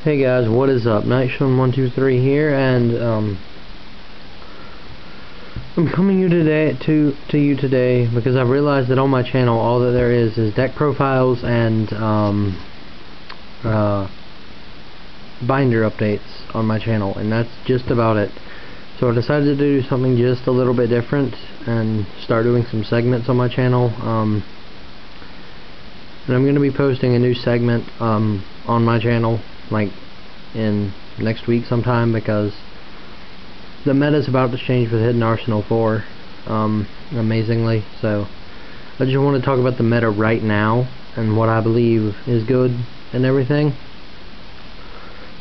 Hey guys, what is up? Nightshone123 here, and I'm coming to you today because I've realized that on my channel all that there is deck profiles and binder updates on my channel, and that's just about it. So I decided to do something just a little bit different and start doing some segments on my channel. And I'm going to be posting a new segment on my channel like in next week sometime, because the meta is about to change with Hidden Arsenal 4 amazingly. So I just want to talk about the meta right now and what I believe is good and everything.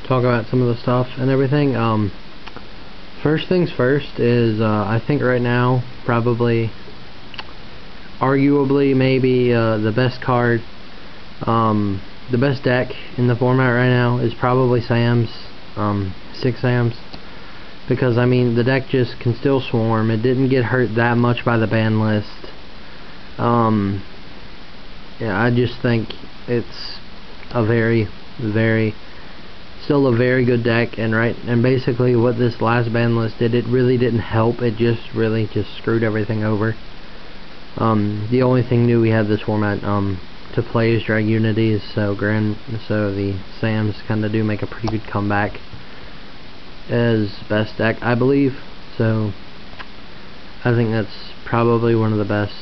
Talk about some of the stuff and everything. First things first is I think right now probably arguably maybe the best card, the best deck in the format right now is probably Sam's, 6 Sam's, because I mean the deck just can still swarm. It didn't get hurt that much by the ban list. Yeah, I just think it's a still a very good deck, and basically what this last ban list did, it really didn't help. It just really screwed everything over. The only thing new we had this format to play is Drag Unities, so the Sams kinda do make a pretty good comeback as best deck, I believe. So I think that's probably one of the best.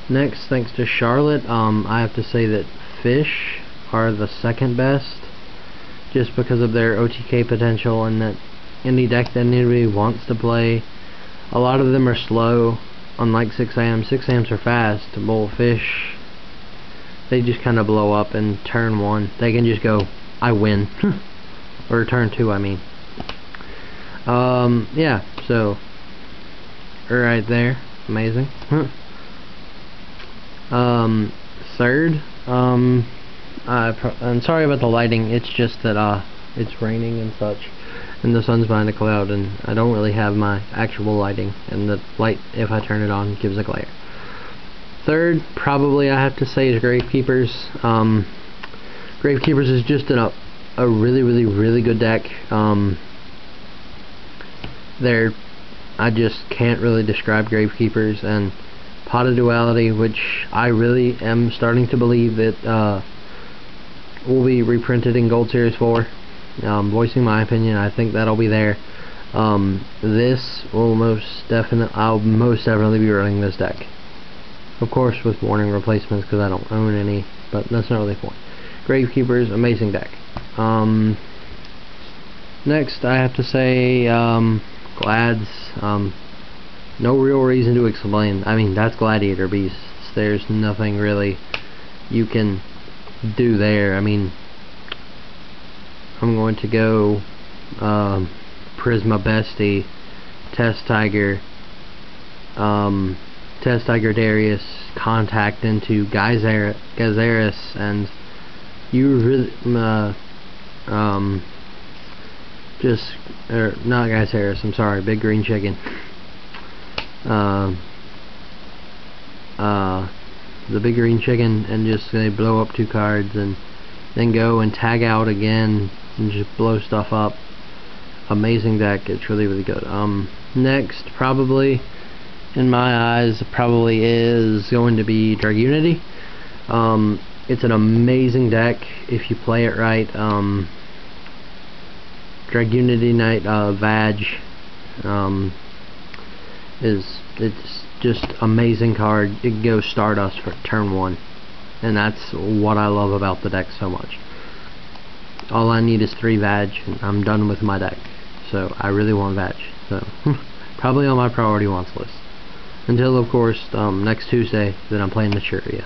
Next, thanks to Charlotte, I have to say that Fish are the second best, just because of their OTK potential, and that any deck that anybody wants to play, a lot of them are slow, unlike 6 Ams. 6 Ams are fast. Fish, they just kind of blow up in turn 1. They can just go, I win. Or turn 2, I mean. Yeah, so right there, amazing. Third, I'm sorry about the lighting. It's just that it's raining and such, and the sun's behind a cloud, and I don't really have my actual lighting, and the light, if I turn it on, gives a glare. Third, probably I have to say, is Gravekeepers. Gravekeepers is just a really good deck. I just can't really describe Gravekeepers. And Pot of Duality, which I really am starting to believe that will be reprinted in Gold Series 4. Voicing my opinion, I think that'll be there. This will I'll most definitely be running this deck, of course with warning replacements, because I don't own any, but that's not really the point. Gravekeepers, amazing deck. Next, I have to say Glads. No real reason to explain. I mean, that's Gladiator Beasts. There's nothing really you can do there. I mean, I'm going to go Prisma Bestie, Test Tiger Darius, Contact into Gazaris, and you really not Gazaris, I'm sorry, Big Green Chicken. The Big Green Chicken, and just they blow up 2 cards and then go and tag out again and just blow stuff up. Amazing deck. It's really good. Next, probably in my eyes, probably is going to be Drag Unity. It's an amazing deck if you play it right. Drag Unity Knight Vag it's just amazing card. It goes Stardust for turn 1, and that's what I love about the deck so much. All I need is 3 Vag, and I'm done with my deck. So I really want Vag. So probably on my priority wants list until, of course, next Tuesday that I'm playing Maturia.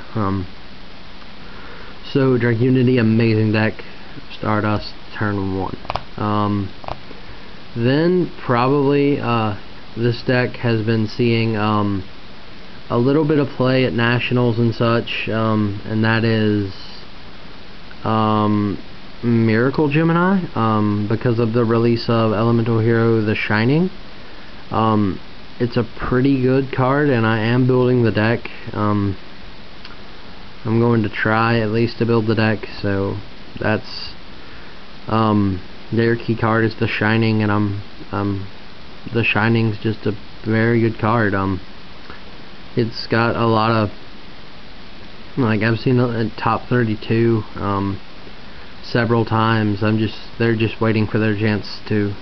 So Drag Unity, amazing deck. Stardust turn 1. Then probably this deck has been seeing a little bit of play at Nationals and such, and that is Miracle Gemini, because of the release of Elemental Hero The Shining. It's a pretty good card, and I am building the deck. I'm going to try at least to build the deck, so That's their key card is the Shining, and the Shining's just a very good card. It's got a lot of, like, I've seen it at top 32 several times. They're just waiting for their chance to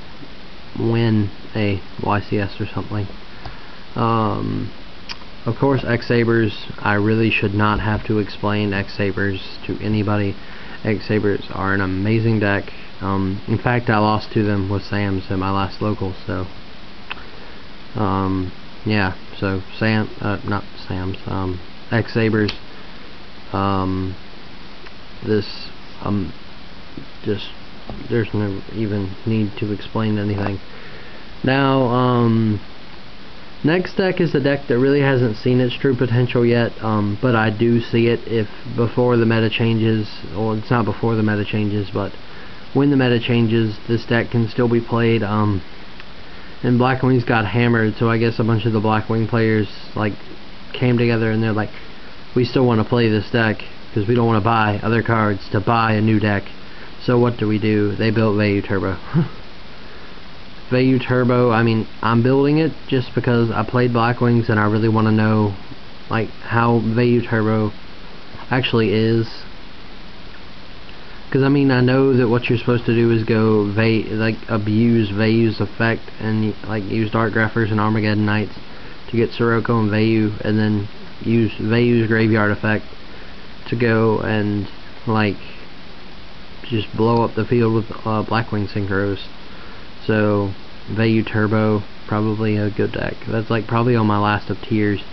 win a YCS or something. Of course, X-Sabers, I really should not have to explain X-Sabers to anybody. X-Sabers are an amazing deck. In fact, I lost to them with Sam's at my last local, so yeah, so not Sam's, X-Sabers, this, just, there's no even need to explain anything. Now, next deck is a deck that really hasn't seen its true potential yet, but I do see it if before the meta changes, or it's not before the meta changes, but when the meta changes, this deck can still be played. And Blackwings got hammered, so I guess a bunch of the Blackwing players like came together and they're like, we still want to play this deck because we don't want to buy other cards to buy a new deck. So what do? They built Vayu Turbo. Vayu Turbo, I mean, I'm building it just because I played Blackwings and I really want to know like how Vayu Turbo actually is. Because I mean, I know that what you're supposed to do is go abuse Vayu's effect and like use Dark Greffers and Armageddon Knights to get Sirocco and Vayu, and then use Vayu's graveyard effect to go and like just blow up the field with Blackwing Synchros. So Vayu Turbo, probably a good deck. That's like probably on my last of tiers.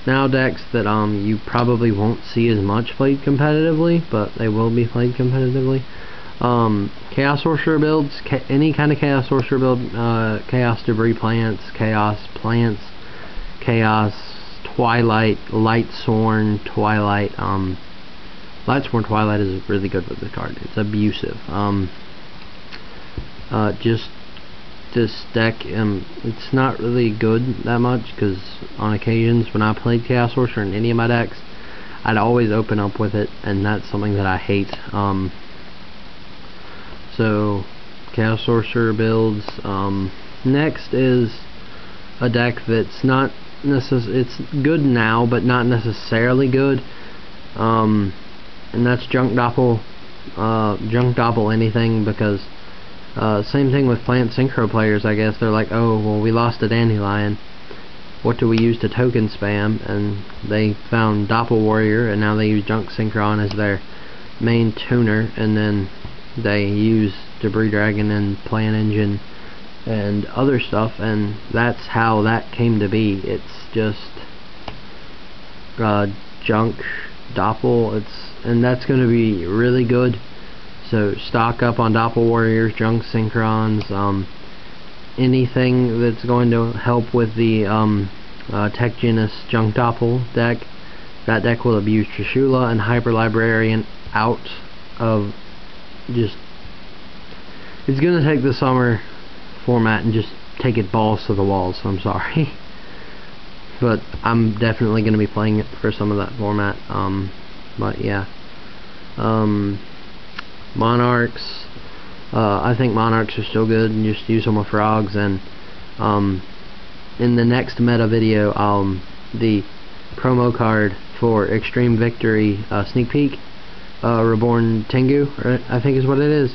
Now decks that you probably won't see as much played competitively, but they will be played competitively. Chaos Sorcerer builds, any kind of Chaos Sorcerer build, Chaos Debris Plants, Chaos Plants, Chaos Twilight, Lightsworn Twilight. Lightsworn Twilight is really good with this card. It's abusive. Just this deck, it's not really good that much, because on occasions when I played Chaos Sorcerer in any of my decks, I'd always open up with it, and that's something that I hate. So Chaos Sorcerer builds. Next is a deck that's not it's good now, but not necessarily good. And that's Junk Doppel anything, because same thing with Plant Synchro players, I guess. They're like, oh, well, we lost a Dandelion. What do we use to token spam? And they found Doppel Warrior, and now they use Junk Synchron as their main tuner, and then they use Debris Dragon and Plant Engine and other stuff, and that's how that came to be. It's just Junk Doppel, and that's going to be really good. So stock up on Doppel Warriors, Junk Synchrons, anything that's going to help with the Tech Genus Junk Doppel deck. That deck will abuse Trishula and Hyper Librarian out of just... It's going to take the summer format and just take it balls to the walls, so I'm sorry. But I'm definitely going to be playing it for some of that format. But yeah. Monarchs, I think Monarchs are still good, and just use them with frogs. And in the next meta video, the promo card for Extreme Victory Sneak Peek, Reborn Tengu, I think is what it is.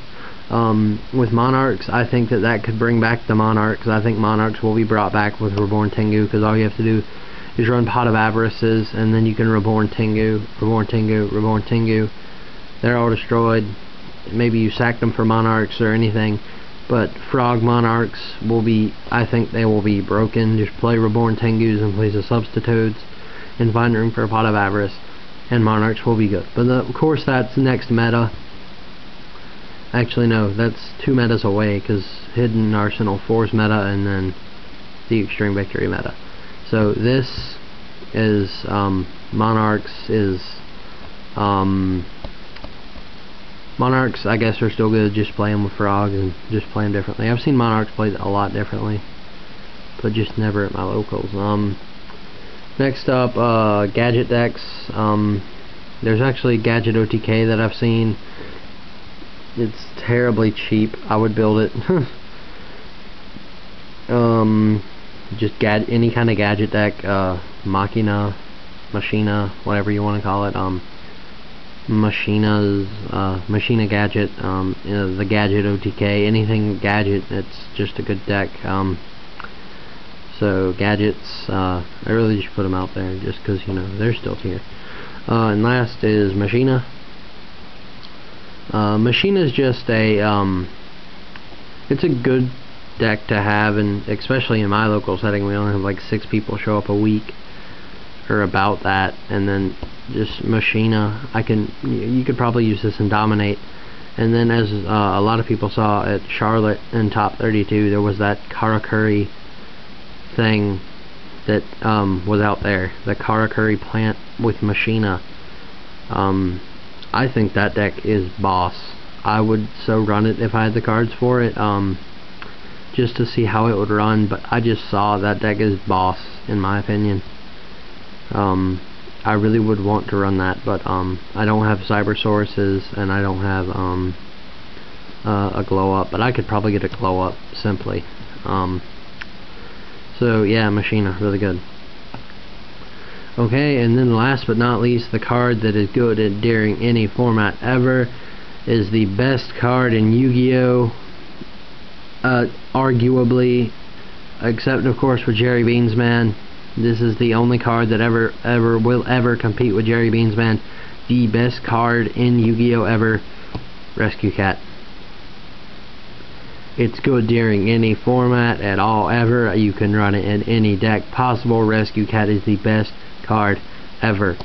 With Monarchs, I think that could bring back the Monarchs. I think Monarchs will be brought back with Reborn Tengu, because all you have to do is run Pot of Avarices, and then you can Reborn Tengu, Reborn Tengu, Reborn Tengu. They're all destroyed. Maybe you sack them for Monarchs or anything, but Frog Monarchs will be, I think they will be broken. Just play Reborn Tengus in place of Substitutes and find room for a Pot of Avarice, and Monarchs will be good. But of course that's next meta. Actually no, that's 2 metas away, because Hidden Arsenal 4's meta, and then the Extreme Victory meta. So this is Monarchs is Monarchs, I guess, are still good. Just play them with frogs and just play them differently. I've seen Monarchs played a lot differently, but just never at my locals. Next up, gadget decks. There's actually Gadget OTK that I've seen. It's terribly cheap. I would build it. Just any kind of gadget deck, Machina, whatever you want to call it. Machina gadget, the gadget OTK, anything gadget. It's just a good deck. So gadgets, I really just put them out there just because, you know, they're still here. And last is Machina. Machina is just a it's a good deck to have, and especially in my local setting, we only have like 6 people show up a week or about that. And then just Machina, you could probably use this and dominate. And then, as a lot of people saw at Charlotte in top 32, there was that Karakuri thing that was out there, the Karakuri plant with Machina. I think that deck is boss. I would so run it if I had the cards for it, just to see how it would run. But I just saw that deck is boss, in my opinion. I really would want to run that, but I don't have cyber sources, and I don't have a glow up, but I could probably get a glow up simply. So yeah, Machina, really good. Okay, and then last but not least, the card that is good during any format ever is the best card in Yu-Gi-Oh! Arguably, except of course for Jerry Beansman. This is the only card that will ever compete with Jerry Beansman. The best card in Yu-Gi-Oh! Ever, Rescue Cat. It's good during any format at all ever. You can run it in any deck possible. Rescue Cat is the best card ever.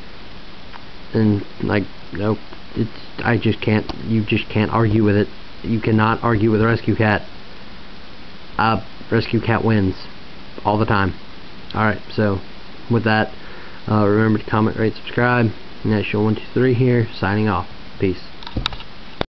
And like, nope, you just can't argue with it. You cannot argue with Rescue Cat. Rescue Cat wins all the time. Alright, so with that, remember to comment, rate, subscribe. National123 here, signing off. Peace.